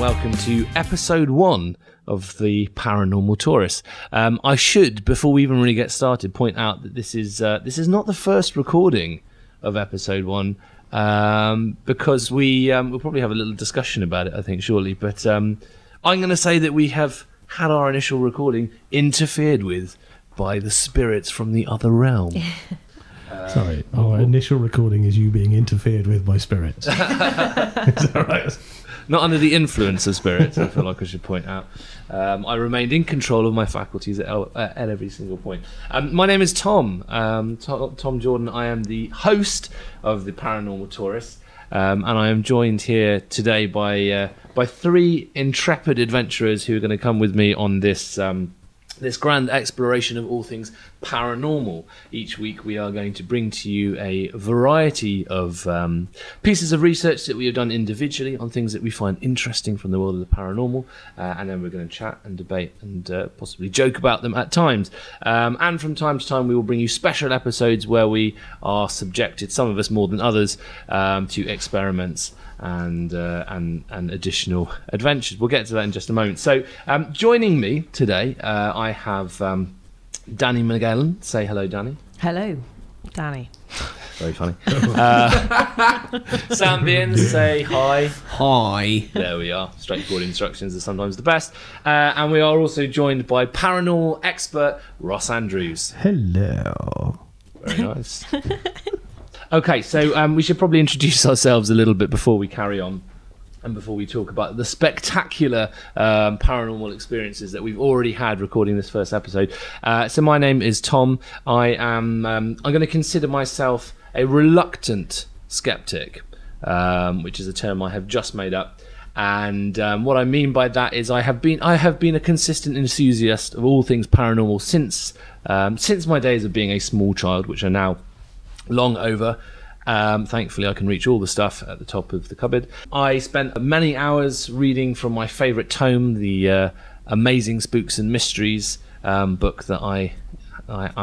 welcome to episode 1 of the Paranormal Tourist. I should, before we even really get started, point out that this is not the first recording of episode 1, because we'll probably have a little discussion about it, I think, shortly. But I'm going to say that we have had our initial recording interfered with by the spirits from the other realm. Sorry, our initial recording is you being interfered with by spirits. Is that right? Not under the influence of spirits, I feel like I should point out. I remained in control of my faculties at every single point. My name is Tom, Tom Jordan. I am the host of the Paranormal Tourist, and I am joined here today by 3 intrepid adventurers who are going to come with me on this grand exploration of all things paranormal. Each week we are going to bring to you a variety of pieces of research that we have done individually on things that we find interesting from the world of the paranormal, and then we're going to chat and debate and possibly joke about them at times. And from time to time we will bring you special episodes where we are subjected, some of us more than others, to experiments and additional adventures. We'll get to that in just a moment. So joining me today, I have Danny Magellan. Say hello, Danny. Hello, Danny. Very funny. Sam Bean, say hi. Hi. There we are. Straightforward instructions are sometimes the best. And we are also joined by paranormal expert Ross Andrews. Hello. Very nice. Okay, so we should probably introduce ourselves a little bit before we carry on and before we talk about the spectacular paranormal experiences that we've already had recording this first episode. So my name is Tom. I'm going to consider myself a reluctant skeptic, which is a term I have just made up. And what I mean by that is I have been a consistent enthusiast of all things paranormal since my days of being a small child, which are now long over. Thankfully I can reach all the stuff at the top of the cupboard. I spent many hours reading from my favourite tome, the Amazing Spooks and Mysteries book that I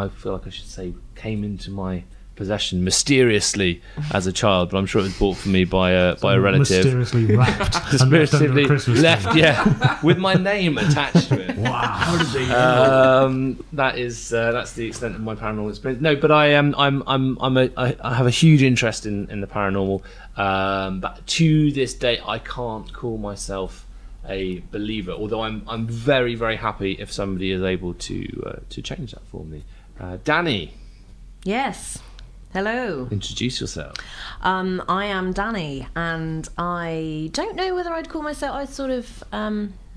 feel like I should say came into my possession mysteriously as a child, but I'm sure it was bought for me by a relative. Mysteriously wrapped. Mysteriously left, with my name attached to it. Wow. How did they that's the extent of my paranormal experience. No, but I have a huge interest in the paranormal, but to this day I can't call myself a believer, although I'm very, very happy if somebody is able to change that for me. Danny. Yes. Hello. Introduce yourself. I am Danny, and I don't know whether I'd call myself. I sort of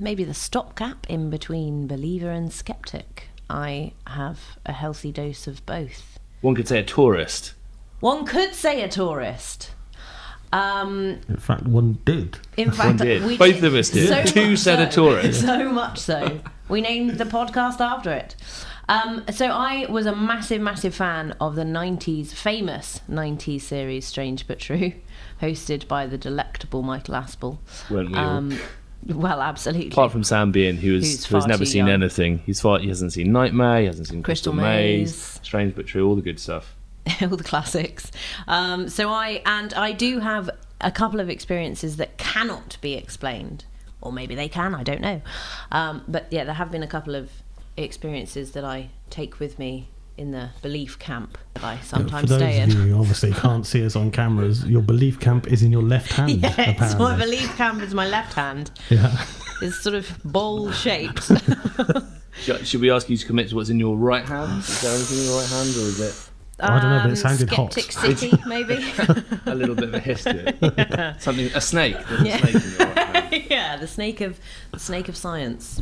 maybe the stopgap in between believer and skeptic. I have a healthy dose of both. One could say a tourist. One could say a tourist. In fact, one did. In fact, One did. we Both of us did. So Two much said a tourist. So much so. We named the podcast after it. So I was a massive, massive fan of the famous 90s series Strange But True, hosted by the delectable Michael Aspel. Weren't we all? Well, absolutely. Apart from Sam Bean, who has never seen young. anything. He hasn't seen Nightmare, he hasn't seen Crystal Maze, Strange But True, all the good stuff. All the classics. So I do have a couple of experiences that cannot be explained. Or maybe they can, I don't know. But yeah, there have been a couple of experiences that I take with me in the belief camp that I sometimes stay in. For those of you who obviously can't see us on cameras, your belief camp is in your left hand. Yes, apparently. my belief camp is my left hand. Yeah. It's sort of bowl shaped. Should we ask you to commit to what's in your right hand? Is there anything in your right hand, or is it I don't know, but it sounded Skeptic hot. City, maybe. a little bit of a history? Yeah. A snake. There's a snake in your right hand. Yeah, the snake of science.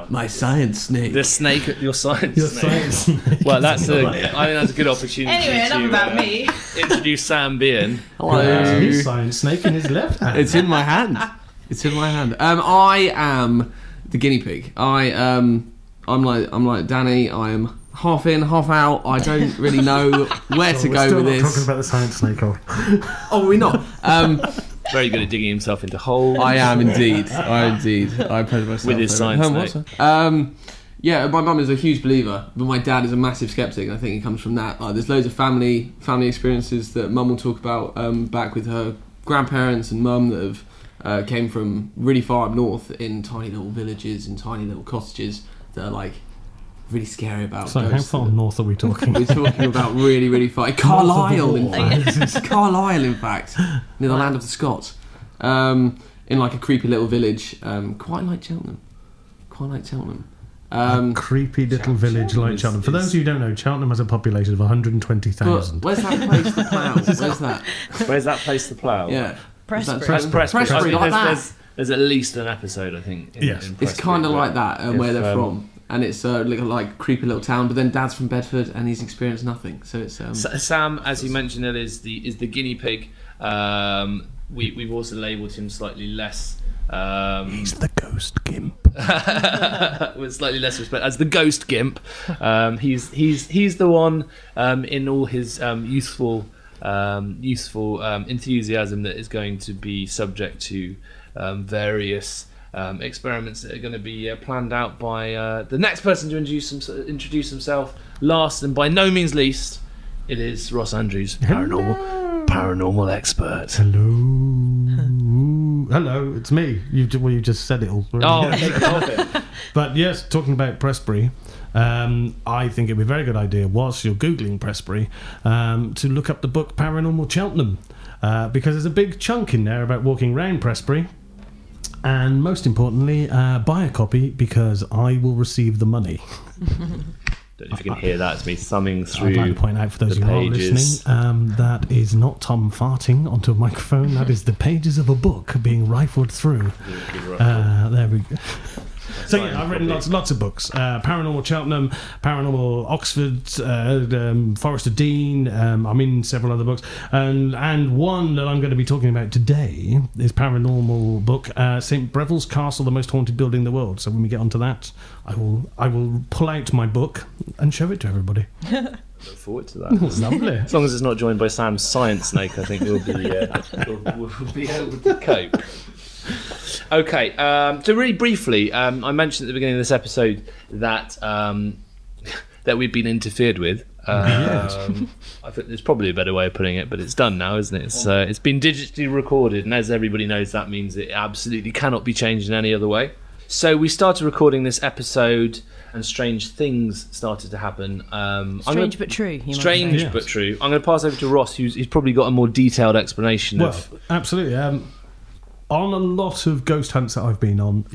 My science snake. The snake, your science Your snake. science snake. Well, I think that's a good opportunity. Anyway, enough to about me. introduce Sam Bean. Hello. His science snake in his left hand. It's in my hand. It's in my hand. I am the guinea pig. I'm like Danny. I am half in, half out. I don't really know where to go with this. We're still not talking about the science snake. Oh, we're not. Very good at digging himself into holes. I am indeed. I played myself With his science snake. Yeah, my mum is a huge believer, but my dad is a massive skeptic, and I think it comes from that. There's loads of family experiences that mum will talk about back with her grandparents and mum that have came from really far up north in tiny little villages and tiny little cottages that are like really scary about. So how far north are we talking? We're talking about really, really far. Carlisle, in fact. Carlisle, in fact, near the land of the Scots. In like a creepy little village, quite like Cheltenham. A creepy little village like Cheltenham. For those of you who don't know, Cheltenham has a population of 120,000. Where's that place to plough? Where's that? Where's that place to plough? Yeah. Prestbury. Like that. There's at least an episode, I think. Yes. It's kind of like that, where they're from. And it's like a creepy little town, but then Dad's from Bedford and he's experienced nothing. So it's Sam, as you mentioned, it is the guinea pig. We've also labelled him slightly less. He's the ghost gimp. With slightly less respect as the ghost gimp. He's the one in all his youthful enthusiasm that is going to be subject to various experiments that are going to be planned out by the next person to introduce himself last and by no means least. It is Ross Andrews, paranormal expert. Hello, it's me. You just said it all. But yes, talking about Prestbury, I think it'd be a very good idea, whilst you're Googling Prestbury, to look up the book Paranormal Cheltenham, because there's a big chunk in there about walking around Prestbury. And most importantly, buy a copy because I will receive the money. Don't know if you can hear that. It's me thumbing through. I'd like to point out for those who are listening, that is not Tom farting onto a microphone. That is the pages of a book being rifled through. There we go. So yeah, I've written lots of books. Paranormal Cheltenham, Paranormal Oxford, Forest of Dean. I'm in several other books, and one that I'm going to be talking about today is paranormal book St. Breville's Castle, the most haunted building in the world. So when we get onto that, I will pull out my book and show it to everybody. Look forward to that. Lovely. As long as it's not joined by Sam's science snake, I think we'll be able to cope. Okay, so really briefly, I mentioned at the beginning of this episode that that we'd been interfered with. I think there's probably a better way of putting it, but it's done now, isn't it? It's been digitally recorded, and as everybody knows, that means it absolutely cannot be changed in any other way. So we started recording this episode, and strange things started to happen. Strange but true. Strange but true. I'm going to pass over to Ross, who's probably got a more detailed explanation. Absolutely. On a lot of ghost hunts that I've been on,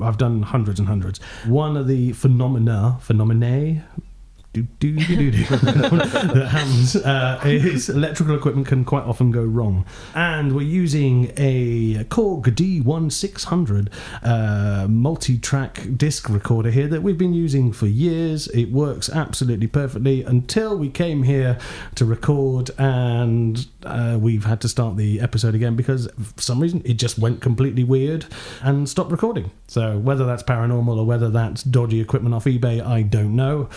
I've done hundreds and hundreds. One of the phenomena that happens is electrical equipment can quite often go wrong, and we're using a Korg D1600 multi-track disc recorder here that we've been using for years. It works absolutely perfectly until we came here to record, and we've had to start the episode again because for some reason it just went completely weird and stopped recording. So whether that's paranormal or whether that's dodgy equipment off eBay, I don't know.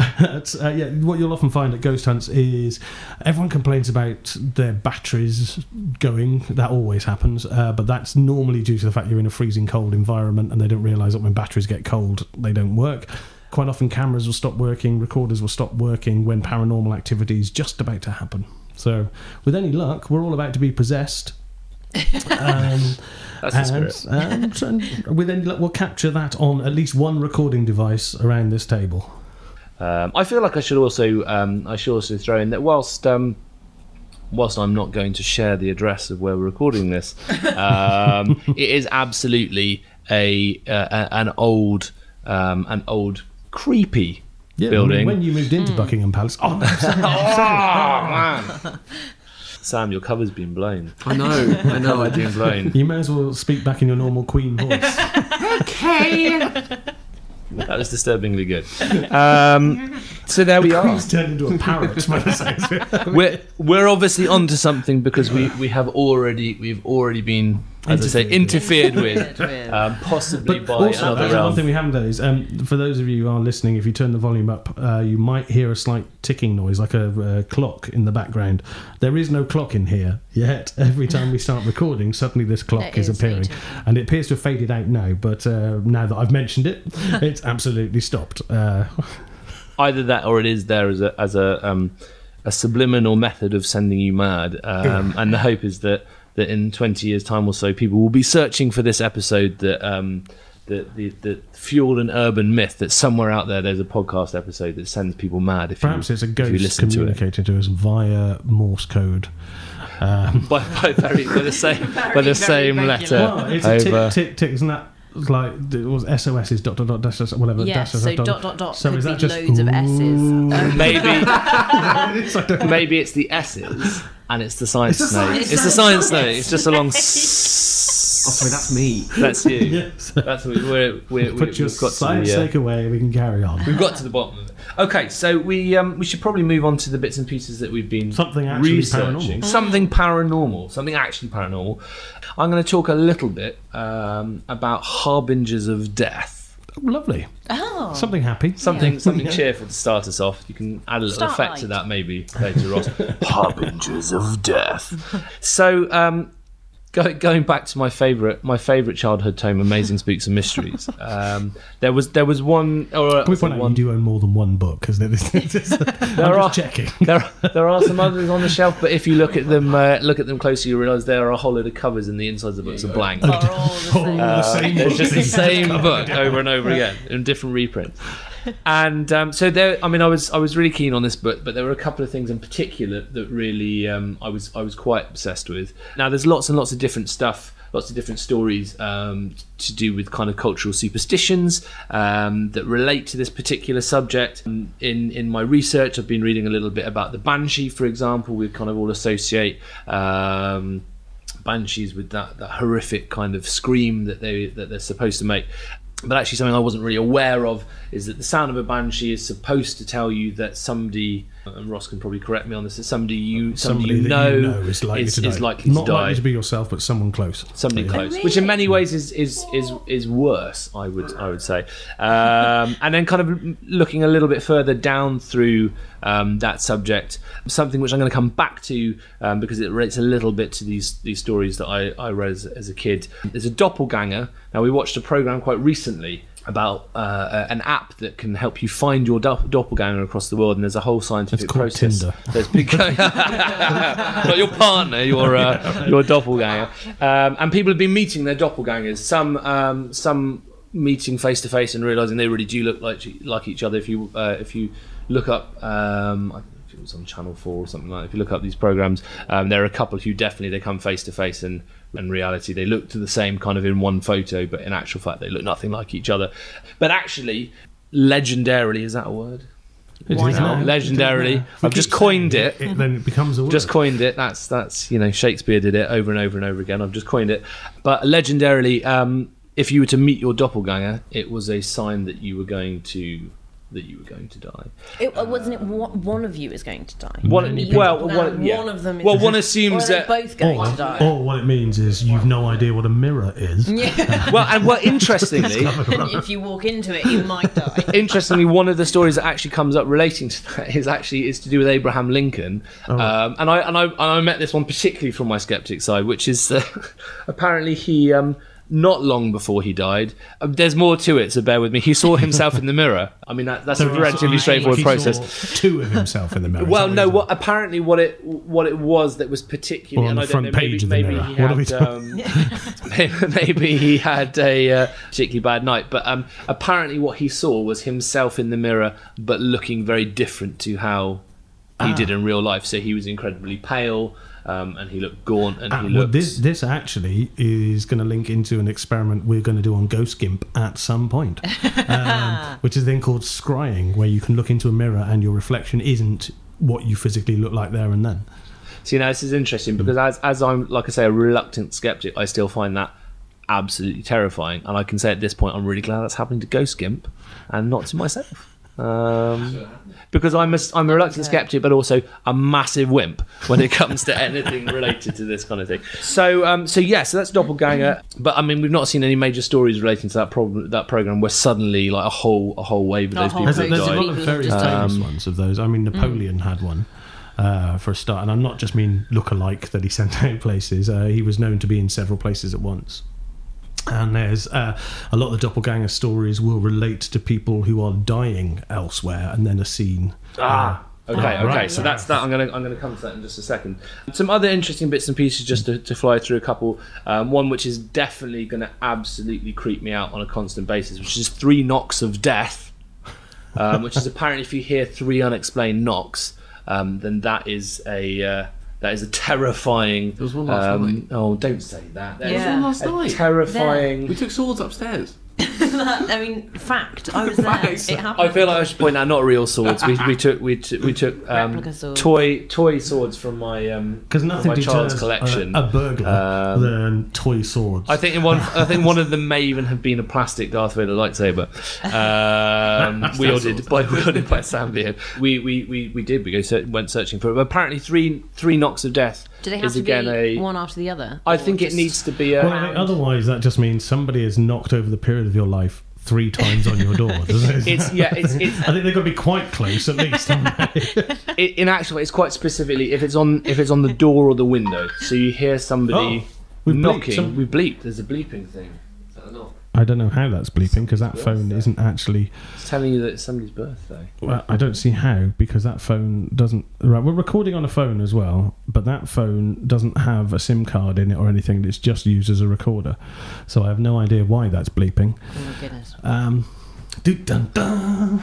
But what you'll often find at ghost hunts is everyone complains about their batteries going. That always happens, but that's normally due to the fact you're in a freezing cold environment and they don't realise that when batteries get cold, they don't work. Quite often cameras will stop working, recorders will stop working when paranormal activity is just about to happen. So with any luck, we're all about to be possessed. That's the spirit. And with any luck, we'll capture that on at least one recording device around this table. I feel like I should also throw in that whilst I'm not going to share the address of where we're recording this, it is absolutely an old creepy building. When you moved into Buckingham Palace, man. Sam, your cover's been blown. I know. I've been blown. You may as well speak back in your normal Queen voice. Okay. That was disturbingly good. So there we are. Queen's turned into a parrot. We're obviously onto something because we've already been, as I say, interfered with, possibly by also, another realm. one thing we haven't done is, for those of you who are listening, if you turn the volume up, you might hear a slight ticking noise, like a clock in the background. There is no clock in here, yet every time we start recording, suddenly this clock is appearing. And it appears to have faded out now, but now that I've mentioned it, it's absolutely stopped. Either that or it is there as a subliminal method of sending you mad. And the hope is that in 20 years' time or so, people will be searching for this episode that fueled an urban myth that somewhere out there's a podcast episode that sends people mad. Perhaps it's a ghost communicating to us via Morse code. By the same letter. Well, it's a tick, isn't that like it was SOS's ... dash whatever. Yes, dash, so ... So could is be that just loads of S's. Maybe it's the S's and it's the science snake. It's the science science snake. It's just a long. Oh, sorry, that's me. That's you. Yes. That's we've Put your got science to snake away. We can carry on. We've got to the bottom of it. Okay, so we should probably move on to the bits and pieces that we've been Something actually researching. paranormal. Something paranormal. Something actually paranormal. I'm going to talk a little bit about harbingers of death. Oh, lovely. Oh. Something happy. Something cheerful to start us off. You can add a little Start effect light. to that maybe later, Ross. Harbingers of death. So, going back to my favourite childhood tome, Amazing Spooks and Mysteries. There was one. Or Can we point out you do own more than one book? Because I'm just checking. There are some others on the shelf, but if you look at them closely, you realise there are a whole load of covers, and the insides of the books are blank. Are all the same. It's just the same book over and over again in different reprints. And so there, I mean, I was really keen on this book, but there were a couple of things in particular that really I was quite obsessed with. Now, there's lots and lots of different stuff, lots of different stories to do with kind of cultural superstitions that relate to this particular subject. In my research, I've been reading a little bit about the banshee, for example. We kind of all associate banshees with that horrific kind of scream that they're supposed to make. But actually something I wasn't really aware of is that the sound of a banshee is supposed to tell you that somebody, and Ross can probably correct me on this, that somebody you know is likely to die. Not likely to be yourself, but someone close. Somebody close, really? which in many ways is worse, I would say. And then kind of looking a little bit further down through that subject, something which I'm going to come back to because it relates a little bit to these stories that I read as a kid. There's a doppelganger. Now, we watched a program quite recently about an app that can help you find your doppelganger across the world, and there's a whole scientific process. Tinder. There's big, not your partner, your doppelganger, and people have been meeting their doppelgangers. Some meeting face to face and realizing they really do look like each other. If you look up, I think it was on Channel 4 or something like that. If you look up these programs, there are a couple who definitely they come face to face, and in reality they look to the same kind of in one photo, but in actual fact they look nothing like each other. But actually, legendarily, is that a word? Why not? Legendarily, I've just coined it. Then it becomes a word. Just coined it. That's Shakespeare did it over and over and over again. I've just coined it. But legendarily, if you were to meet your doppelganger, it was a sign that you were going to die. Wasn't it one of you is going to die? One of them is one assumes they're that. both going to die. Or what it means is you've no idea what a mirror is. Yeah. Well, interestingly, If you walk into it, you might die. Interestingly, one of the stories that actually comes up relating to that is to do with Abraham Lincoln, and I met this one particularly from my skeptic side, which is apparently he. Not long before he died, there's more to it, so bear with me. He saw himself in the mirror. I mean, that's a relatively straightforward process. Saw two of himself in the mirror. Well, no. What it was that was particularly, on and the I front don't know, page maybe of the he mirror. had, maybe he had a particularly bad night. But apparently, what he saw was himself in the mirror, but looking very different to how he did in real life. So he was incredibly pale. And he looked gaunt, and he looked. Well, this actually is going to link into an experiment we're going to do on Ghost Gimp at some point, which is then called scrying, where you can look into a mirror and your reflection isn't what you physically look like there and then. See, now this is interesting because as I'm, like I say, a reluctant skeptic, I still find that absolutely terrifying, and I can say at this point I'm really glad that's happening to Ghost Gimp and not to myself. Because I'm a reluctant skeptic, but also a massive wimp when it comes to anything related to this kind of thing. So that's Doppelganger. But I mean, we've not seen any major stories relating to that program where suddenly like a whole wave of those people There's died. a lot of very famous ones of those. I mean, Napoleon had one. For a start, and I'm not just mean look-alike that he sent out places. He was known to be in several places at once. And there's a lot of the doppelganger stories will relate to people who are dying elsewhere and then are seen. Okay, right. so that's that. I'm gonna come to that in just a second. Some other interesting bits and pieces just to fly through a couple. One which is definitely going to absolutely creep me out on a constant basis, which is 3 knocks of death, which is apparently if you hear 3 unexplained knocks, then that is a terrifying. There was one last night. Oh, don't say that. Yeah. There was one last night. Terrifying. We took swords upstairs. I mean, fact. I was there. Facts. It happened. I feel like I should point out not real swords. We took Replica swords. toy swords from my Because nothing my child's deters collection. a burglar than toy swords. I think one of them may even have been a plastic Darth Vader lightsaber, wielded by Sambio. We did. We went searching for it. But apparently, three knocks of death. Do they have is to again be a. one after the other? I Or think it just- needs to be a. Well, I think otherwise, that just means somebody has knocked over the period of your life 3 times on your door, doesn't it? It's I think they've got to be quite close at least, haven't they? in actual, it's quite specifically if it's on the door or the window. So you hear somebody we've bleeped knocking. some- We bleeped. There's a bleeping thing. Is that a knock? I don't know how that's bleeping because that phone isn't actually. It's telling you that it's somebody's birthday. Well, I don't see how because that phone doesn't. Right, we're recording on a phone as well, but that phone doesn't have a SIM card in it or anything. It's just used as a recorder, so I have no idea why that's bleeping. Oh my goodness. Dun-dun.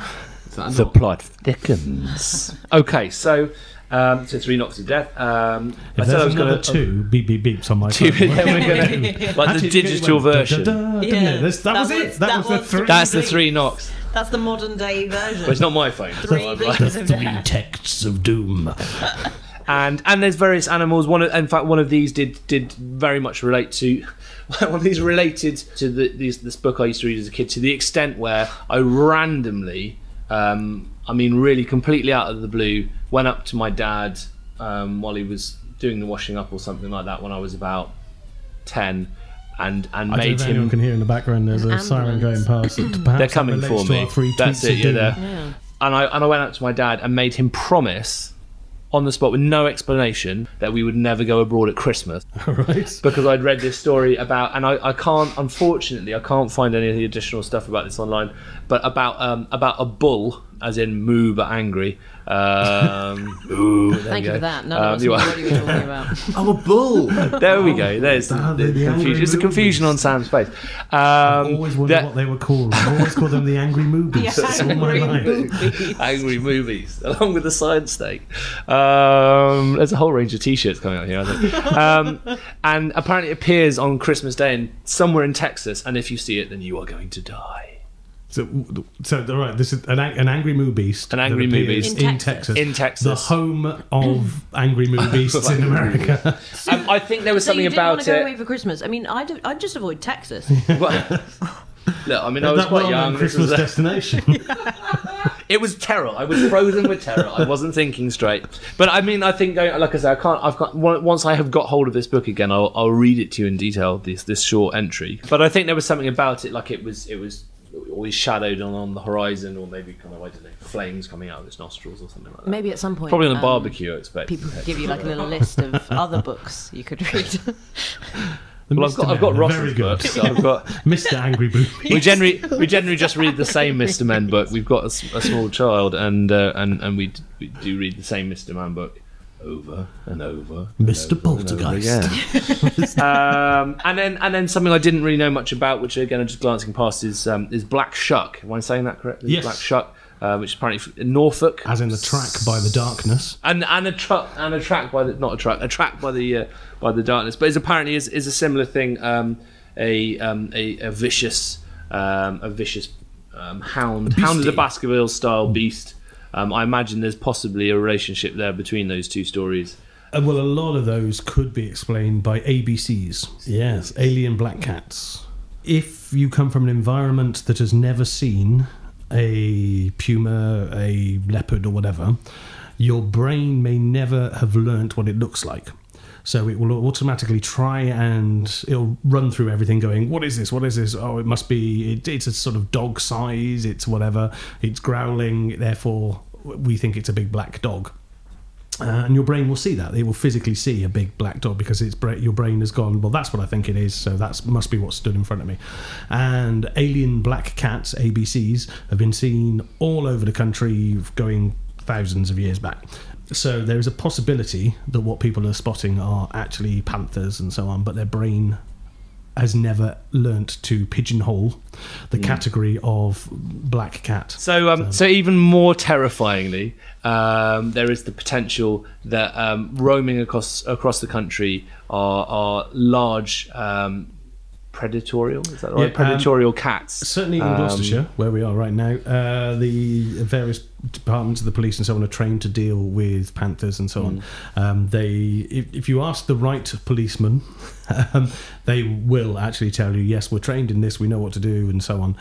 Is that a The knock? plot thickens. Okay, so 3 knocks of death. I If said I there's was another going to. 2 beep beep beeps on my Then phone. we're gonna like Actually, the it digital went version. da-da-da, didn't Yeah, it? That was it. That was the 3. That's the 3 knocks, That's the modern day version. but it's not my phone. So 3 I'm like- bleeps of 3 death. texts of doom. and there's various animals. In fact, one of these did very much relate to. One of these related to this book I used to read as a kid to the extent where I randomly, really completely out of the blue, went up to my dad while he was doing the washing up or something like that when I was about 10 and I don't know made if anyone him. can hear in the background. There's An a siren going ambulance. past. Perhaps They're coming that relates for to me. our 3 That's tweets it. of Yeah, doom. there. Yeah. And I went up to my dad and made him promise on the spot with no explanation that we would never go abroad at Christmas. Right. Because I'd read this story about, and I can't, unfortunately, I can't find any of the additional stuff about this online, but about a bull, as in moo but angry. Ooh, there Thank we you for go. that. None of us you knew are- what you were talking about. I'm a bull. There we go. There's the the angry confusion. It's the confusion on movies. Sam's face. I've always wondered that- what they were called. I've always called them the angry movies. That's all my life. Angry movies, along with the science steak. There's a whole range of T-shirts coming out here, I think. And apparently it appears on Christmas Day somewhere in Texas, and if you see it, then you are going to die. So right, this is an angry moo beast. An angry that moo appears beast. in Texas. In Texas. The home of angry moo beasts in America. I think there was So something you didn't want about to go it. away for Christmas? I mean, I'd just avoid Texas. Well, look, I mean, I was That quite well-known young. This Christmas was destination. it was terror. I was frozen with terror. I wasn't thinking straight. But I mean, I think, like I said, once I have got hold of this book again, I'll read it to you in detail. This short entry. But I think there was something about it, like it was always shadowed on the horizon, or maybe kind of, I don't know, flames coming out of its nostrils or something like that. Maybe at some point. Probably on a barbecue, I expect. People could give you like a little list of other books you could read. Well, I've got Ross's book, so I've got. Mr. Angry Boo. We generally just read the same Mr. Men book. We've got a small child, and we do read the same Mr. Man book over and over. Mr. And over Poltergeist. again. And then something I didn't really know much about, which again I'm just glancing past, is Black Shuck. Am I saying that correctly? Yes. Black Shuck, which is apparently in Norfolk. As in the track by the darkness. And a track by the not a truck, a track by the darkness, but it's apparently is a similar thing. A vicious hound of the Baskerville style beast. I imagine there's possibly a relationship there between those two stories. Well, a lot of those could be explained by ABCs. Yes, alien black cats. If you come from an environment that has never seen a puma, a leopard, or whatever, your brain may never have learnt what it looks like. So it will automatically try and it'll run through everything going, what is this? What is this? Oh, it must be, it's a sort of dog size, it's whatever, it's growling, therefore we think it's a big black dog. And your brain will see that. It will physically see a big black dog because your brain has gone, well, that's what I think it is, so that must be what stood in front of me. And alien black cats, ABCs, have been seen all over the country, going thousands of years back. So there is a possibility that what people are spotting are actually panthers and so on, but their brain has never learnt to pigeonhole the category of black cat. So even more terrifyingly, there is the potential that roaming across the country are large predatorial, is that right? Predatorial cats. Certainly in Gloucestershire, where we are right now, the various departments of the police and so on are trained to deal with panthers and so on. If you ask the right policeman, they will actually tell you, yes, we're trained in this, we know what to do, and so on.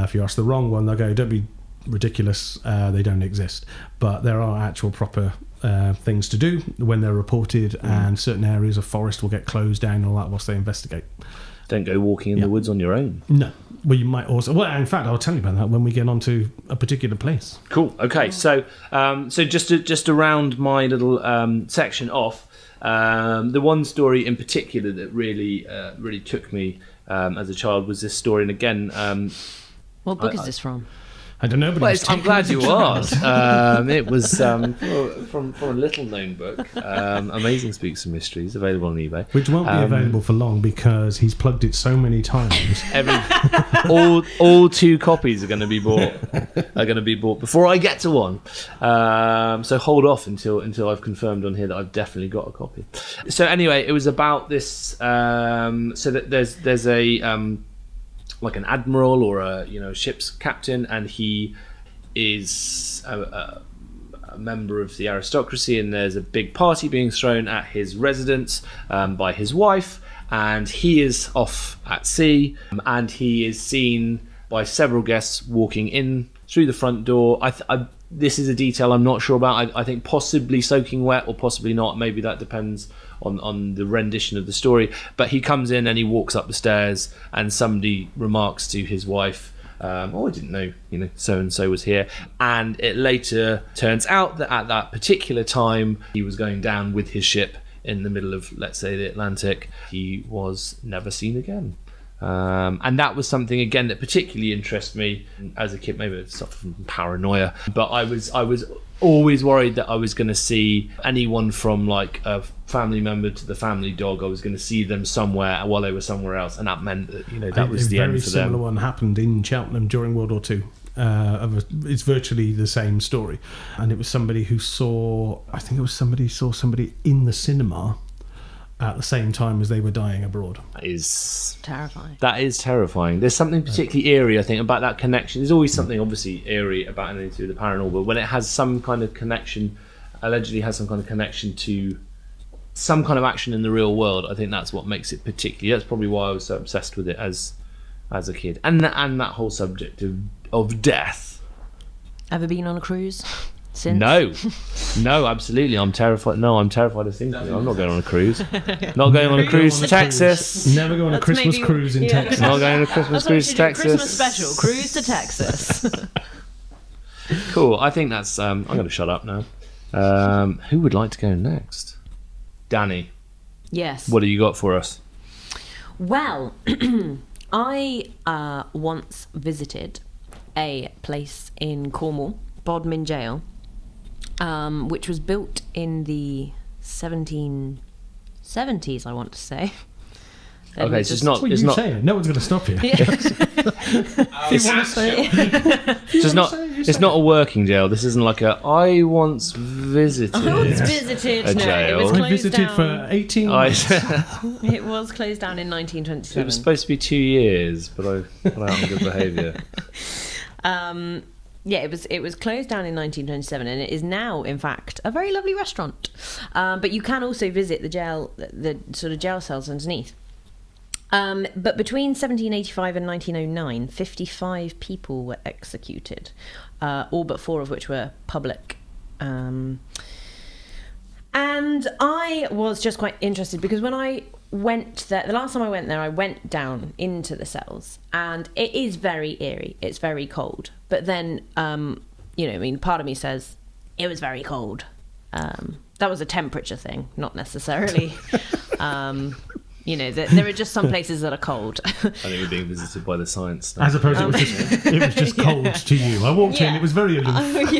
If you ask the wrong one, they'll go, don't be ridiculous, they don't exist. But there are actual proper things to do when they're reported, and certain areas of forest will get closed down and all that whilst they investigate. Don't go walking in the woods on your own. No. Well, you might also... Well, in fact, I'll tell you about that when we get onto a particular place. Cool. Okay. So just to round my little section off, the one story in particular that really took me as a child was this story. And again... what book is this from? I don't know, but I'm glad you asked. It was from a little-known book, Amazing Speaks and Mysteries, available on eBay. Which won't be available for long because he's plugged it so many times. All 2 copies are going to be bought before I get to one. So hold off until I've confirmed on here that I've definitely got a copy. So anyway, it was about this. So that there's a like an admiral or a ship's captain, and he is a member of the aristocracy, and there's a big party being thrown at his residence by his wife, and he is off at sea, and he is seen by several guests walking in through the front door. This is a detail I'm not sure about. I think possibly soaking wet or possibly not. Maybe that depends on the rendition of the story. But he comes in and he walks up the stairs, and somebody remarks to his wife, I didn't know, so-and-so was here. And it later turns out that at that particular time, he was going down with his ship in the middle of, let's say, the Atlantic. He was never seen again. And that was something, again, that particularly interested me as a kid. Maybe it's sort of paranoia, but I was always worried that I was going to see anyone from like a family member to the family dog. I was going to see them somewhere while they were somewhere else, and that meant that that was the end for them. A very similar one happened in Cheltenham during World War II. It's virtually the same story, and it was somebody who saw somebody in the cinema at the same time as they were dying abroad. That is terrifying. That is terrifying. There's something particularly eerie, I think, about that connection. There's always something obviously eerie about anything to do with the paranormal, but when it has some kind of connection, allegedly has some kind of connection to some kind of action in the real world, I think that's what makes it particularly. That's probably why I was so obsessed with it as a kid, and that whole subject of death. Ever been on a cruise? Since? No, absolutely. I'm terrified. No, I'm terrified of things. I'm not going on a cruise. Not going on a cruise to Texas. Never go on a Christmas cruise in Texas. Not going on a Christmas cruise to Texas. Christmas special cruise to Texas. Cool. I think that's. I'm going to shut up now. Who would like to go next? Danny. Yes. What have you got for us? Well, I once visited a place in Cornwall, Bodmin Jail, which was built in the 1770s, I want to say. Okay, so it's not. Well, it's not. Say it. No one's going to stop you. Yeah. If you want to say it. It's not a working jail. This isn't like a. I once visited. A jail. It was I visited down. for 18 months. It was closed down in 1927. It was supposed to be 2 years, but I put out on good behaviour. Yeah, it was closed down in 1927, and it is now, in fact, a very lovely restaurant. But you can also visit the sort of jail cells underneath. But between 1785 and 1909, 55 people were executed, all but 4 of which were public. And I was just quite interested because when I went there, the last time I went there, I went down into the cells, and it is very eerie. It's very cold. But then, part of me says it was very cold. That was a temperature thing, not necessarily There are just some places that are cold. I think we're being visited by the science now. As opposed to it was just cold to you. I walked in, it was very aloof.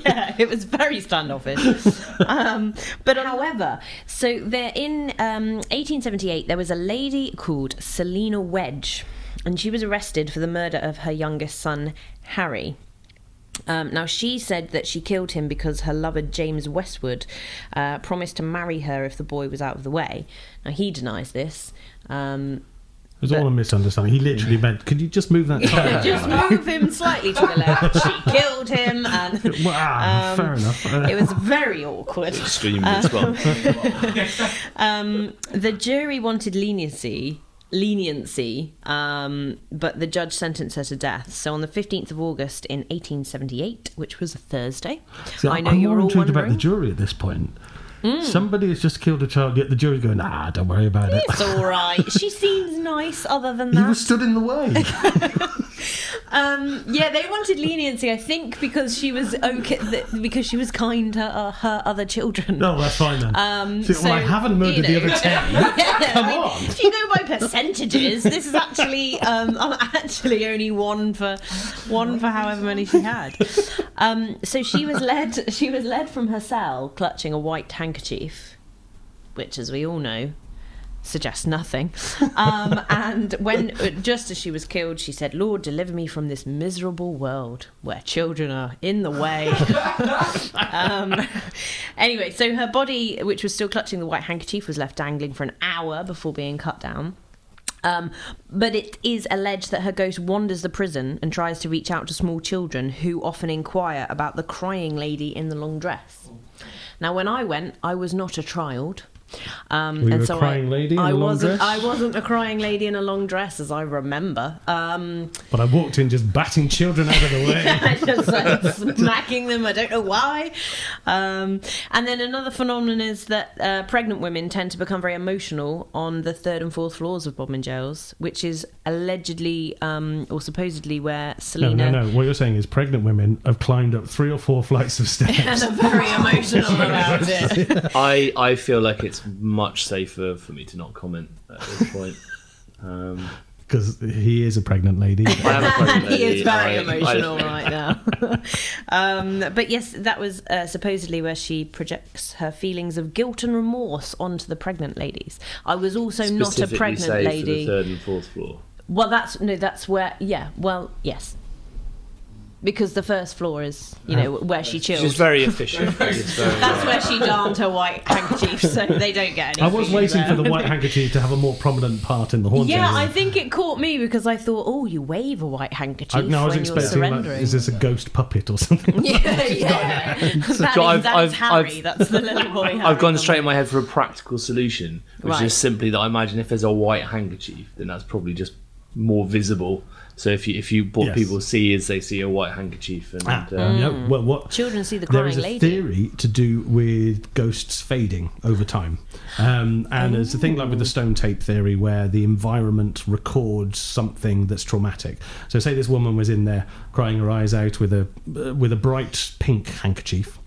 Yeah, it was very standoffish. But however, so there in 1878 there was a lady called Selina Wedge, and she was arrested for the murder of her youngest son Harry. Now, she said that she killed him because her lover James Westwood promised to marry her if the boy was out of the way. Now, he denies this. It was all a misunderstanding. He literally meant, could you just move that tire? Just move him slightly to the left. She killed him, and wow, fair enough. It was very awkward. Extreme response. The jury wanted leniency, but the judge sentenced her to death. So on the 15th of August in 1878, which was a Thursday. See, I know I'm you're more all intrigued wondering. about the jury at this point. Somebody has just killed a child, yet the jury's going, nah, don't worry about it. It's all right. She seems nice. Other than He that, was stood in the way. yeah, they wanted leniency. I think because she was because she was kind to her other children. No, that's fine then. See, well, I haven't murdered the other 10. Come on. If you go by percentages, this is actually I'm actually only one for however many she had. So she was led from her cell clutching a white handkerchief, which, as we all know, suggests nothing. And when just as she was killed, she said, "Lord, deliver me from this miserable world where children are in the way." Anyway, so her body, which was still clutching the white handkerchief, was left dangling for an hour before being cut down. But it is alleged that her ghost wanders the prison and tries to reach out to small children who often inquire about the crying lady in the long dress. Now, when I went, I was not a child. Were you a crying lady in a long dress? I wasn't a crying lady in a long dress, as I remember. But I walked in just batting children out of the way. Just like smacking them. I don't know why. And then another phenomenon is that pregnant women tend to become very emotional on the 3rd and 4th floors of Bodmin jails, which is allegedly or supposedly where Selina... No. What you're saying is pregnant women have climbed up 3 or 4 flights of stairs. and are very emotional about it. I feel like it's much safer for me to not comment at this point. Because he is a pregnant lady. I am a pregnant lady. He is very emotional right now. But yes, that was supposedly where she projects her feelings of guilt and remorse onto the pregnant ladies. I was also not a pregnant lady. For the 3rd and 4th floor. Well, that's where. Yeah. Well, yes. Because the 1st floor is, where she chilled. She's very efficient. That's where she darned her white handkerchief, so they don't get any. I was waiting for the white handkerchief to have a more prominent part in the haunting. Yeah, I think it caught me because I thought, oh, you wave a white handkerchief I was when you're expecting, surrendering. is this a ghost puppet or something? Yeah. That's Harry. That's the little boy. I've gone straight in my head for a practical solution, which Right. is simply that I imagine if there's a white handkerchief, then that's probably just more visible. So if what Yes. people see is they see a white handkerchief, and Yeah, well, what Children see the there crying is a lady. theory to do with ghosts fading over time, and there's a thing like with the stone tape theory where the environment records something that's traumatic. So say this woman was in there crying her eyes out with a bright pink handkerchief.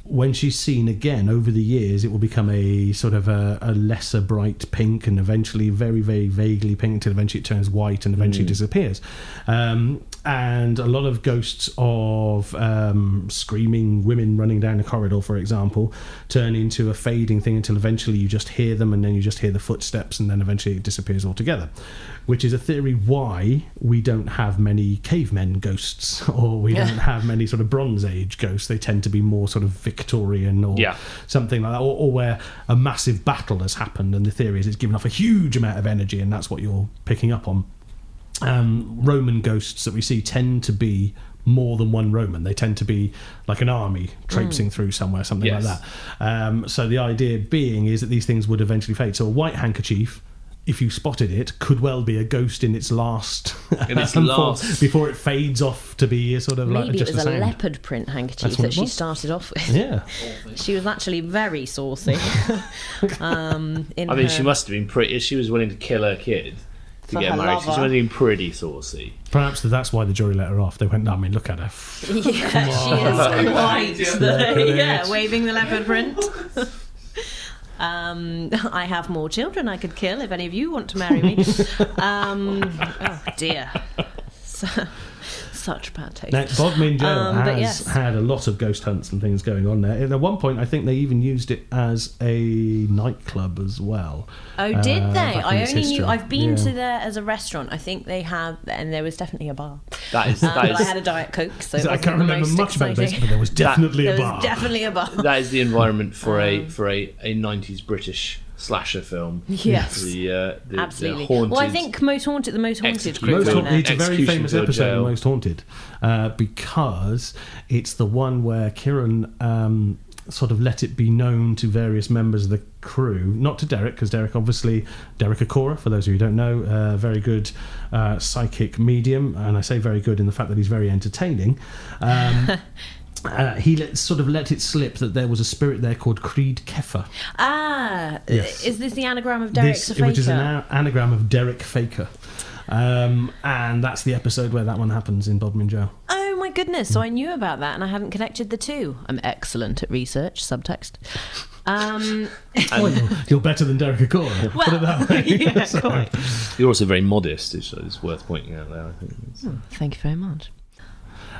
When she's seen again over the years, it will become a sort of a lesser bright pink, and eventually very, very vaguely pink, until eventually it turns white and eventually disappears. And a lot of ghosts of screaming women running down a corridor, for example, turn into a fading thing until eventually you just hear them, and then you just hear the footsteps, and then eventually it disappears altogether. Which is a theory why we don't have many cavemen ghosts, or we don't have many sort of Bronze Age ghosts. They tend to be more sort of Victorian or something like that, or where a massive battle has happened, and the theory is it's given off a huge amount of energy, and that's what you're picking up on. Roman ghosts that we see tend to be more than one Roman. They tend to be like an army traipsing through somewhere, something like that. So the idea being is that these things would eventually fade. So a white handkerchief, if you spotted it, could well be a ghost in its last, before it fades off to be a sort of Maybe like just it was a a sound. leopard print handkerchief That's what that it she was. started off with. Yeah. She was actually very saucy. she must have been pretty. She was willing to kill her kid to For get her married. She must lover. have been pretty saucy. Perhaps that's why the jury let her off. They went, I mean, look at her. Yeah, she is white. Look at it. Waving the leopard print. I have more children I could kill if any of you want to marry me. Oh dear. Such bad taste. Now, Bodmin Joe has yes. had a lot of ghost hunts and things going on there. And at one point, I think they even used it as a nightclub as well. Oh, did they? back in I its only history. knew. I've been Yeah. to there as a restaurant. I think they have, and there was definitely a bar. That is But I had a Diet Coke, so it I wasn't can't the remember most much about this, exciting. but there was definitely There a bar. was definitely a bar. that is the environment for a 90s British slasher film. Yes. The Absolutely. haunted, Well, I think the most haunted Execution crew Most was in Haunted- there. it's a very Execution famous Field episode Jail. of Most Haunted because it's the one where Kieran sort of let it be known to various members of the crew, not to Derek, because Derek Akora, for those of you who don't know, very good psychic medium, and I say very good in the fact that he's very entertaining. He let it slip that there was a spirit there called Creed Keffer. Yes. Is this the anagram of Derek Faker? Which is an anagram of Derek Faker. And that's the episode where that one happens in Bodmin Joe. Oh my goodness! So I knew about that, and I hadn't connected the two. I'm excellent at research. Subtext. You're better than Derek Akora. Put it that way. Yeah, So- quite. You're also very modest. It's worth pointing out there. I think. Thank you very much.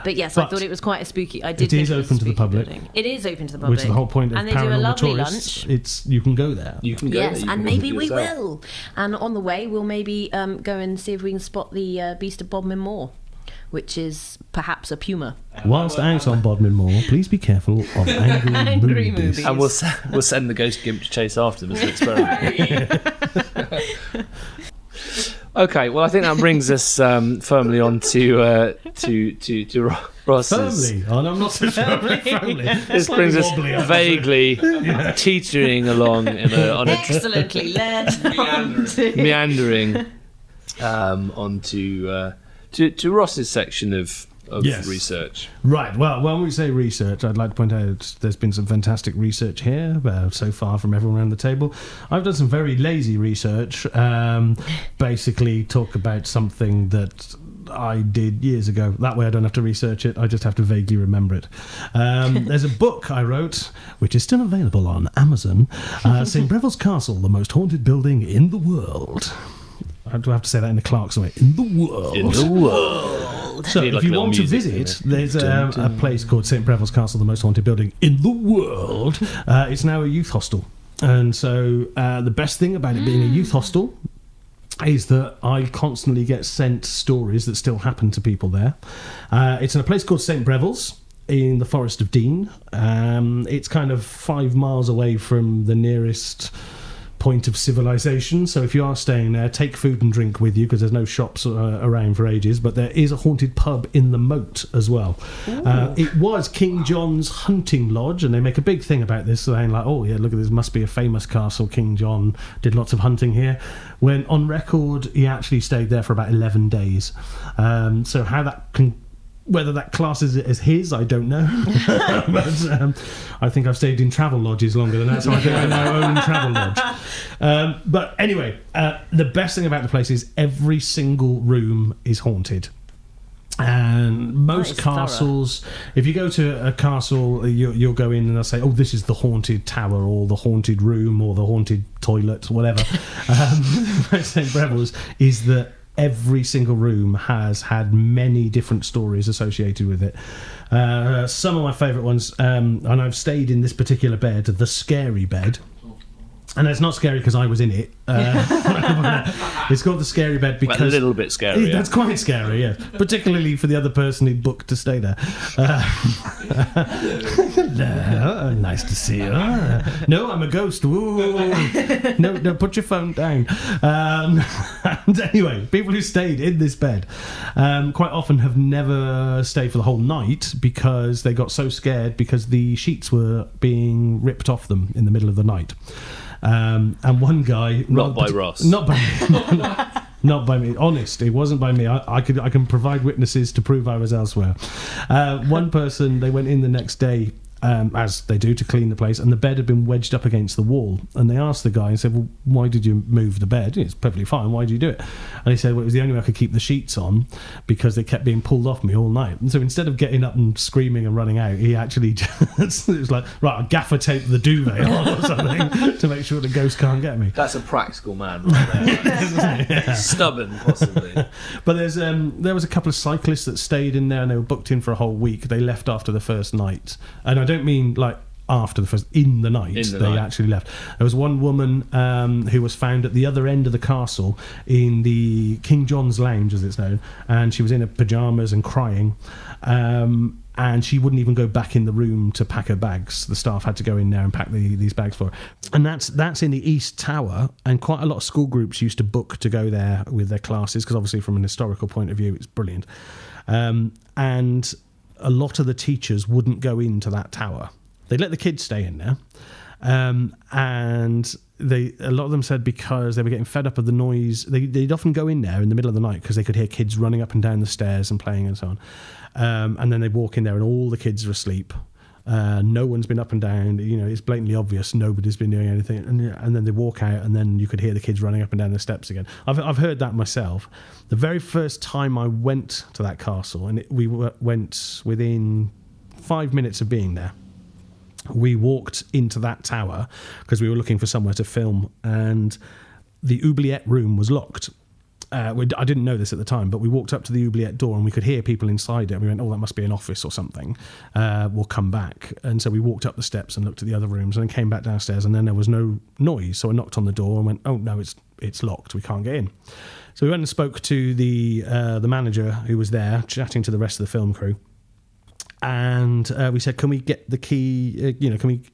But yes, I But thought it was quite a spooky. I did. it think is was a open to the spooky public. building. It is open to the public, Which is the whole point of and they do a Paranormal lovely Tourists. lunch. You can go there. You can go. Yes, there, you and can maybe visit we yourself. will. And on the way, we'll maybe go and see if we can spot the Beast of Bodmin Moor, which is perhaps a puma. Whilst out on Bodmin Moor, please be careful of angry, Angry movies. movies. And we'll send the ghost gimp to chase after them as an experiment. Okay, well, I think that brings us firmly on to Ross's. Firmly. Oh, no, I'm not so sure. Firmly. This Slightly brings us wobbly, I vaguely teetering along on a Excellently led. meandering onto to Ross's section of Yes. research. Right, well, when we say research, I'd like to point out there's been some fantastic research here so far from everyone around the table. I've done some very lazy research, basically talk about something that I did years ago. That way I don't have to research it, I just have to vaguely remember it. There's a book I wrote, which is still available on Amazon, St. Breville's Castle, the most haunted building in the world. I do have to say that in the Clark's way. In the world. In the world. So, Need if like a you little want to music visit, in it. there's a place called St. Breville's Castle, the most haunted building in the world. It's now a youth hostel. And so the best thing about it being a youth hostel is that I constantly get sent stories that still happen to people there. It's in a place called St. Breville's in the Forest of Dean. It's kind of 5 miles away from the nearest point of civilization, so if you are staying there, take food and drink with you because there's no shops around for ages, but there is a haunted pub in the moat as well. It was King John's hunting lodge, and they make a big thing about this, saying like, oh yeah, look at this, must be a famous castle, King John did lots of hunting here, when on record he actually stayed there for about 11 days. So how that can, whether that classes it as his, I don't know. But I think I've stayed in travel lodges longer than that, so I think I now own travel lodge. But anyway, the best thing about the place is every single room is haunted. And most castles, if you go to a castle, you'll go in and they'll say, oh, this is the haunted tower or the haunted room or the haunted toilet, whatever. St. Breville's is that every single room has had many different stories associated with it. Some of my favourite ones, and I've stayed in this particular bed, the scary bed. And it's not scary because I was in it. It's called the scary bed because... Well, a little bit scary, yeah. That's quite scary, yeah. Particularly for the other person who booked to stay there. Hello, nice to see you. No, I'm a ghost. Ooh. No, put your phone down. And anyway, people who stayed in this bed quite often have never stayed for the whole night because they got so scared because the sheets were being ripped off them in the middle of the night. And one guy... Not by Ross. Not by me. Not by me. Honest, it wasn't by me. I can provide witnesses to prove I was elsewhere. One person, they went in the next day as they do, to clean the place, and the bed had been wedged up against the wall. And they asked the guy and said, well, why did you move the bed? It's perfectly fine. Why did you do it? And he said, well, it was the only way I could keep the sheets on because they kept being pulled off me all night. And so instead of getting up and screaming and running out, he actually just, it was like, right, I'll gaffer tape the duvet on or something to make sure the ghost can't get me. That's a practical man right there. Yeah. Stubborn, possibly. But there was a couple of cyclists that stayed in there, and they were booked in for a whole week. They left after the first night. And I don't mean like after the first, in the night they actually left. There was one woman who was found at the other end of the castle in the King John's Lounge, as it's known, and she was in her pyjamas and crying, and she wouldn't even go back in the room to pack her bags. The staff had to go in there and pack these bags for her. And that's in the East Tower, and quite a lot of school groups used to book to go there with their classes, because obviously from an historical point of view it's brilliant. And a lot of the teachers wouldn't go into that tower. They'd let the kids stay in there, and a lot of them said because they were getting fed up of the noise, they'd often go in there in the middle of the night because they could hear kids running up and down the stairs and playing and so on. And then they'd walk in there and all the kids are asleep. No one's been up and down. It's blatantly obvious nobody's been doing anything. And then they walk out, and then you could hear the kids running up and down the steps again. I've heard that myself. The very first time I went to that castle, and we went within 5 minutes of being there, we walked into that tower because we were looking for somewhere to film, and the oubliette room was locked. I didn't know this at the time, but we walked up to the oubliette door and we could hear people inside it. We went, oh, that must be an office or something. We'll come back. And so we walked up the steps and looked at the other rooms and then came back downstairs, and then there was no noise. So I knocked on the door and went, oh, no, it's locked. We can't get in. So we went and spoke to the manager who was there, chatting to the rest of the film crew. And we said, can we get the key?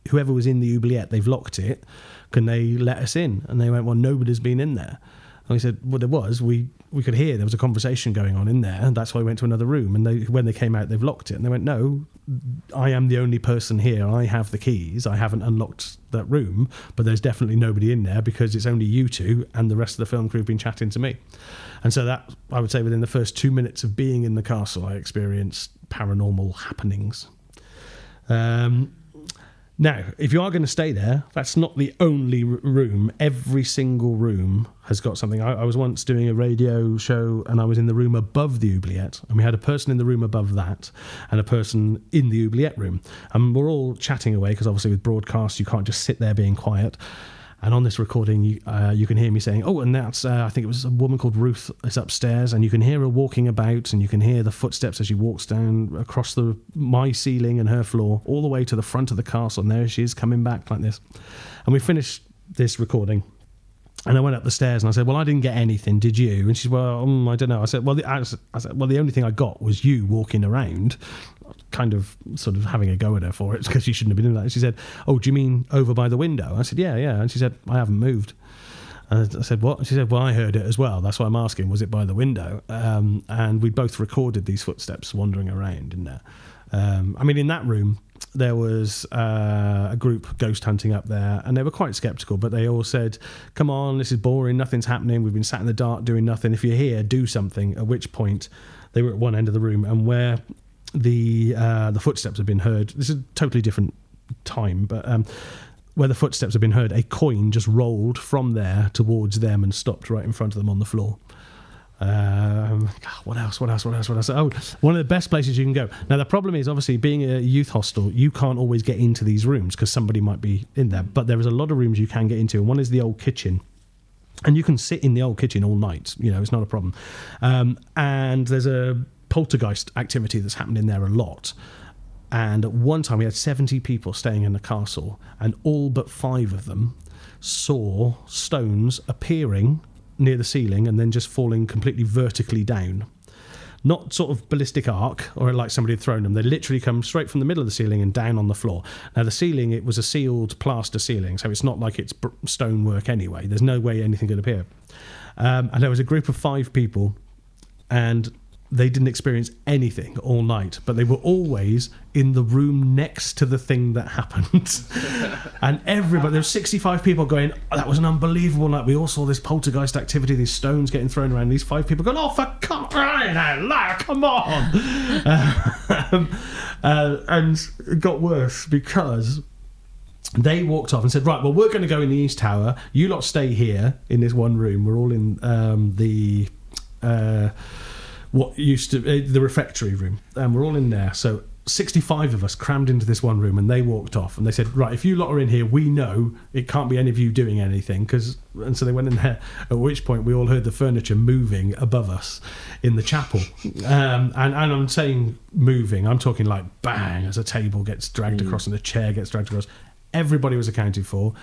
Whoever was in the oubliette, they've locked it. Can they let us in? And they went, well, nobody's been in there. And we said, well, there was. We could hear there was a conversation going on in there, and that's why we went to another room. And when they came out, they've locked it. And they went, no, I am the only person here. I have the keys. I haven't unlocked that room, but there's definitely nobody in there because it's only you two and the rest of the film crew have been chatting to me. And so that, I would say, within the first 2 minutes of being in the castle, I experienced paranormal happenings. Now, if you are going to stay there, that's not the only room. Every single room has got something. I was once doing a radio show, and I was in the room above the oubliette, and we had a person in the room above that and a person in the oubliette room. And we're all chatting away because obviously with broadcast, you can't just sit there being quiet. And on this recording, you can hear me saying, oh, and that's, I think it was a woman called Ruth is upstairs, and you can hear her walking about, and you can hear the footsteps as she walks down across my ceiling and her floor, all the way to the front of the castle, and there she is coming back like this. And we finished this recording, and I went up the stairs, and I said, well, I didn't get anything, did you? And she said, well, I don't know. I said, well, the only thing I got was you walking around, kind of sort of having a go at her for it because she shouldn't have been in that. And she said, oh, do you mean over by the window? I said, yeah. And she said, I haven't moved. And I said, what? And she said, well, I heard it as well. That's why I'm asking, was it by the window? And we both recorded these footsteps wandering around in there. In that room, there was a group ghost hunting up there, and they were quite sceptical, but they all said, come on, this is boring, nothing's happening, we've been sat in the dark doing nothing, if you're here, do something. At which point they were at one end of the room, and where the footsteps had been heard, this is a totally different time, but where the footsteps had been heard, a coin just rolled from there towards them and stopped right in front of them on the floor. What else? Oh, one of the best places you can go. Now, the problem is, obviously, being a youth hostel, you can't always get into these rooms because somebody might be in there, but there is a lot of rooms you can get into, and one is the old kitchen. And you can sit in the old kitchen all night, it's not a problem. And there's a poltergeist activity that's happened in there a lot. And at one time, we had 70 people staying in the castle, and all but 5 of them saw stones appearing near the ceiling and then just falling completely vertically down. Not sort of ballistic arc or like somebody had thrown them. They literally come straight from the middle of the ceiling and down on the floor. Now, the ceiling, it was a sealed plaster ceiling, so it's not like it's stonework anyway. There's no way anything could appear. And there was a group of 5 people, and they didn't experience anything all night, but they were always in the room next to the thing that happened. And everybody, there were 65 people going, oh, that was an unbelievable night. We all saw this poltergeist activity, these stones getting thrown around. These 5 people going, oh, for crying out loud, come on. And it got worse because they walked off and said, right, well, we're going to go in the East Tower. You lot stay here in this one room. We're all in what used to the refectory room, and we're all in there. So 65 of us crammed into this one room, and they walked off, and they said, right, if you lot are in here, we know it can't be any of you doing anything, and so they went in there, at which point we all heard the furniture moving above us in the chapel. And I'm saying moving, I'm talking like bang, as a table gets dragged across and a chair gets dragged across. Everybody was accounted for.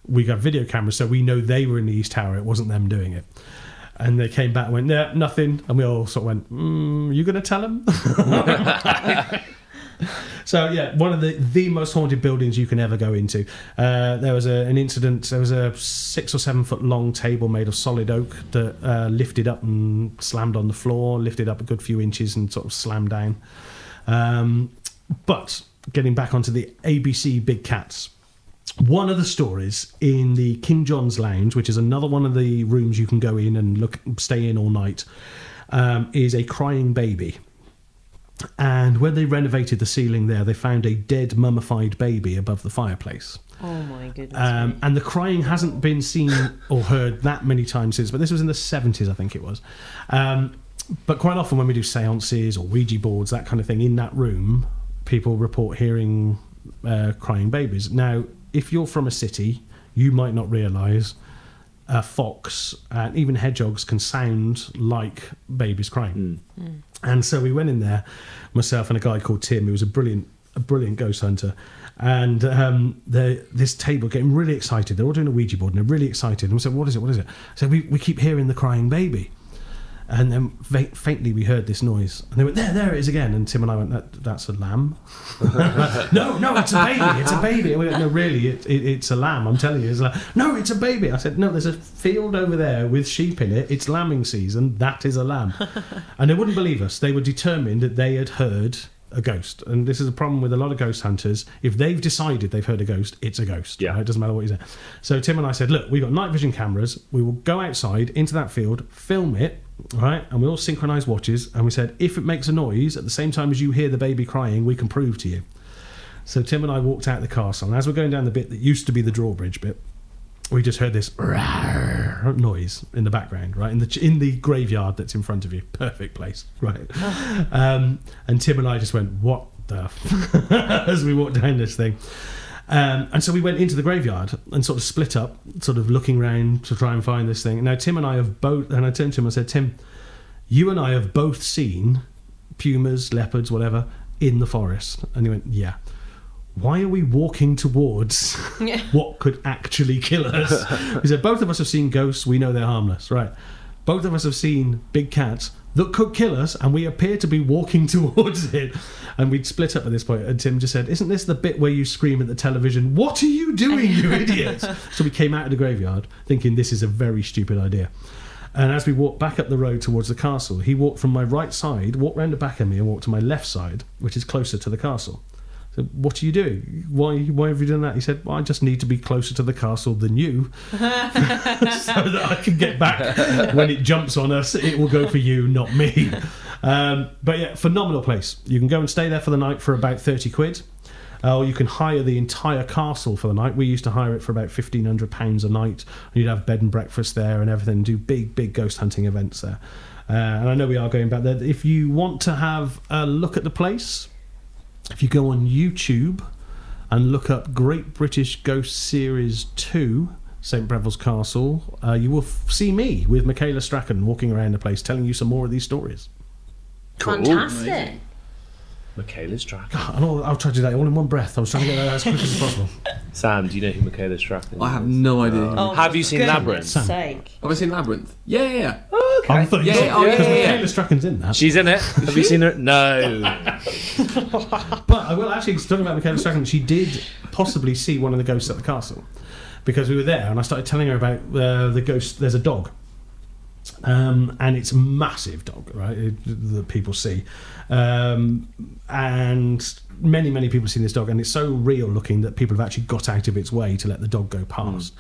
We got video cameras, so we know they were in the East Tower, it wasn't them doing it. And they came back and went, yeah, nothing. And we all sort of went, you going to tell them? So, yeah, one of the most haunted buildings you can ever go into. There was an incident. There was a 6 or 7 foot long table made of solid oak that lifted up and slammed on the floor, lifted up a good few inches and sort of slammed down. But getting back onto the ABC Big Cats. One of the stories in the King John's Lounge, which is another one of the rooms you can go in and stay in all night, is a crying baby. And when they renovated the ceiling there, they found a dead mummified baby above the fireplace. Oh my goodness. And the crying hasn't been seen or heard that many times since, but this was in the 70s, I think it was. But quite often when we do seances or Ouija boards, that kind of thing, in that room, people report hearing crying babies. Now, if you're from a city, you might not realise a fox and even hedgehogs can sound like babies crying. And so we went in there, myself and a guy called Tim, who was a brilliant ghost hunter, and this table getting really excited. They're all doing a Ouija board and they're really excited. And we said, what is it? So we keep hearing the crying baby. And then faintly we heard this noise. And they went, there it is again. And Tim and I went, that's a lamb. No, it's a baby. It's a baby. And we went, no, really, it's a lamb. I'm telling you. It's like, no, it's a baby. I said, no, there's a field over there with sheep in it. It's lambing season. That is a lamb. And they wouldn't believe us. They were determined that they had heard a ghost. And this is a problem with a lot of ghost hunters. If they've decided they've heard a ghost, it's a ghost. Yeah. Right? It doesn't matter what you say. So Tim and I said, look, we've got night vision cameras. We will go outside into that field, film it, right? And we all synchronise watches. And we said, if it makes a noise at the same time as you hear the baby crying, we can prove to you. So Tim and I walked out the castle. And as we're going down the bit that used to be the drawbridge bit, we just heard this noise in the background, right? In the graveyard that's in front of you. Perfect place, right? And Tim and I just went, what the as we walked down this thing. And so we went into the graveyard and sort of split up, sort of looking around to try and find this thing. Now, Tim and I have both, and I turned to him and said, Tim, you and I have both seen pumas, leopards, whatever, in the forest. And he went, yeah. Why are we walking towards what could actually kill us? He said, both of us have seen ghosts, we know they're harmless, right? Both of us have seen big cats that could kill us, and we appear to be walking towards it. And we'd split up at this point, and Tim just said, isn't this the bit where you scream at the television, what are you doing, you idiots? So we came out of the graveyard thinking this is a very stupid idea. And as we walked back up the road towards the castle, he walked from my right side, walked round the back of me, and walked to my left side, which is closer to the castle. So what are you doing? Why have you done that? He said, well, I just need to be closer to the castle than you so that I can get back. When it jumps on us, it will go for you, not me. But yeah, phenomenal place. You can go and stay there for the night for about 30 quid. Or you can hire the entire castle for the night. We used to hire it for about £1,500 a night. You'd have bed and breakfast there and everything, do big ghost hunting events there. And I know we are going back there. If you want to have a look at the place, if you go on YouTube and look up Great British Ghost Series 2, St Breville's Castle, you will see me with Michaela Strachan walking around the place telling you some more of these stories. Cool. Fantastic. Amazing. Michaela Strachan. God, I'll try to do that all in one breath. I was trying to get that as quick as possible. Sam, do you know who Michaela Strachan is? I have no idea. Have you seen Labyrinth? Sake. Have I seen Labyrinth? Yeah. Oh, okay. I thought you Yeah, because yeah. Michaela Strachan's in that. She's in it. Have you seen her? No. But I will actually, talking about Michaela Strachan, she did possibly see one of the ghosts at the castle because we were there and I started telling her about the ghost. There's a dog And it's a massive dog, right? That people see, and many people have seen this dog, and it's so real looking that people have actually got out of its way to let the dog go past.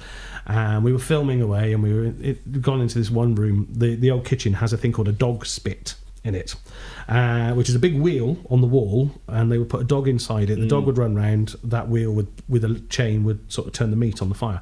And we were filming away, and we'd gone into this one room. The old kitchen has a thing called a dog spit in it, which is a big wheel on the wall, and they would put a dog inside it. The dog would run round that wheel with a chain, would sort of turn the meat on the fire.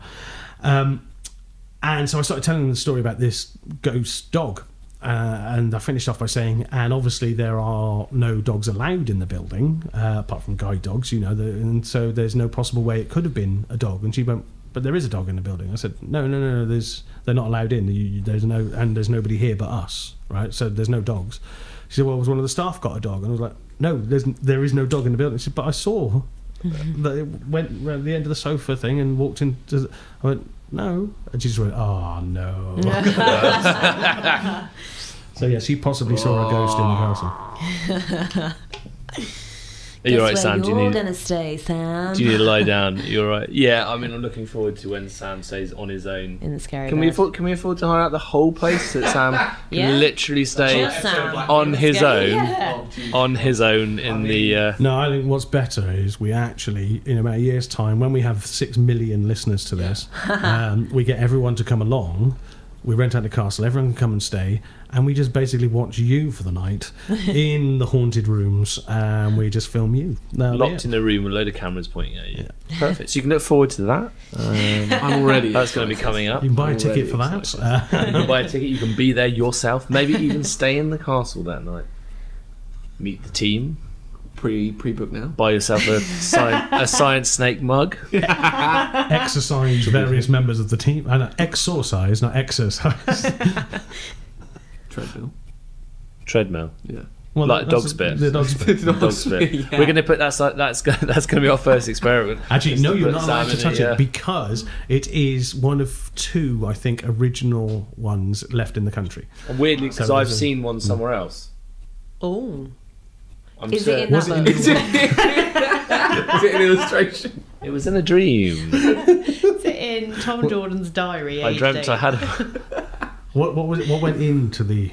And so I started telling them the story about this ghost dog. And I finished off by saying, and obviously there are no dogs allowed in the building, apart from guide dogs, and so there's no possible way it could have been a dog. And she went, but there is a dog in the building. I said, no, they're not allowed in. There's nobody here but us, right? So there's no dogs. She said, well, was one of the staff got a dog? And I was like, no, there is no dog in the building. She said, but I saw that it went around the end of the sofa thing and walked into. I went, no, and she just went, oh no. So yes, she possibly saw a ghost in the castle. Are you all right, Guess Sam? where you're gonna stay, Sam? Do you need to lie down? You're right. Yeah, I mean, I'm looking forward to when Sam stays on his own. In the scary Can bed. we afford to hire out the whole place so that Sam Yeah. can literally stay Just Sam. on his own, Yeah. on his own in the. No, I think what's better is we actually, in about a year's time, when we have 6 million listeners to this, we get everyone to come along. We rent out the castle, everyone can come and stay, and we just basically watch you for the night in the haunted rooms, and we just film you. Locked in a room with a load of cameras pointing at you. Yeah. Perfect. So you can look forward to that. I'm already. That's going to be coming up. You can buy a I'm ticket already for that. You can buy a ticket. You can be there yourself. Maybe even stay in the castle that night. Meet the team. Pre-book now. Buy yourself a science snake mug. Exercise various members of the team. Exorcise, not exercise. Treadmill. Yeah. Well, Like dog spit. The dog spit. Dog spit. Yeah. We're going to put that's going to be our first experiment. Actually, Just no, to you're put not Sam allowed to in touch yeah. it because it is one of 2, I think, original ones left in the country. And weirdly, because So I've there's a- seen one somewhere else. Oh. I'm Is it in Was that it in book? Is it an illustration? It was in a dream. Is it in Tom Jordan's diary? I dreamt aged I eight? had. What was it? What went into the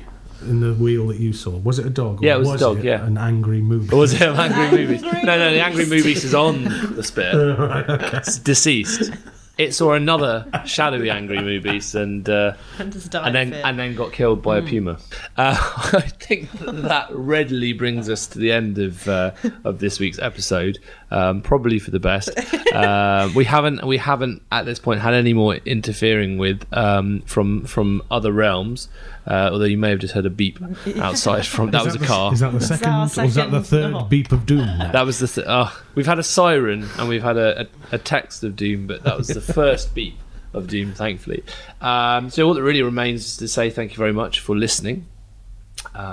wheel that you saw? Was it a dog? Or Yeah, it was a dog, yeah. An angry movie. Or was it Angry Movies? No, the Angry Movies is on the spit. Right, okay. It's deceased. It saw another shadowy Angry Movies and just died of it. then got killed by a puma. I think that readily brings us to the end of this week's episode. Probably for the best. We haven't at this point had any more interfering with from other realms. Although you may have just heard a beep outside from that was a car. Is that the second? our Or was that the second? third Oh. beep of doom? That was the we've had a siren and we've had a text of doom, but that was the first beep of doom, thankfully. So all that really remains is to say thank you very much for listening,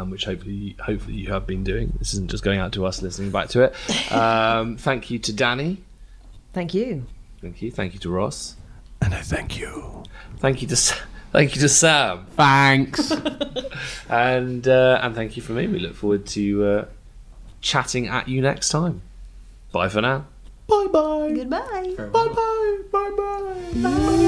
which hopefully you have been doing. This isn't just going out to us listening back to it. Thank you to Danny. Thank you. Thank you to Ross. And I thank you. Thank you to Sam. Thanks. And thank you from me. We look forward to chatting at you next time. Bye for now. Bye bye. Goodbye. Bye bye. Bye bye.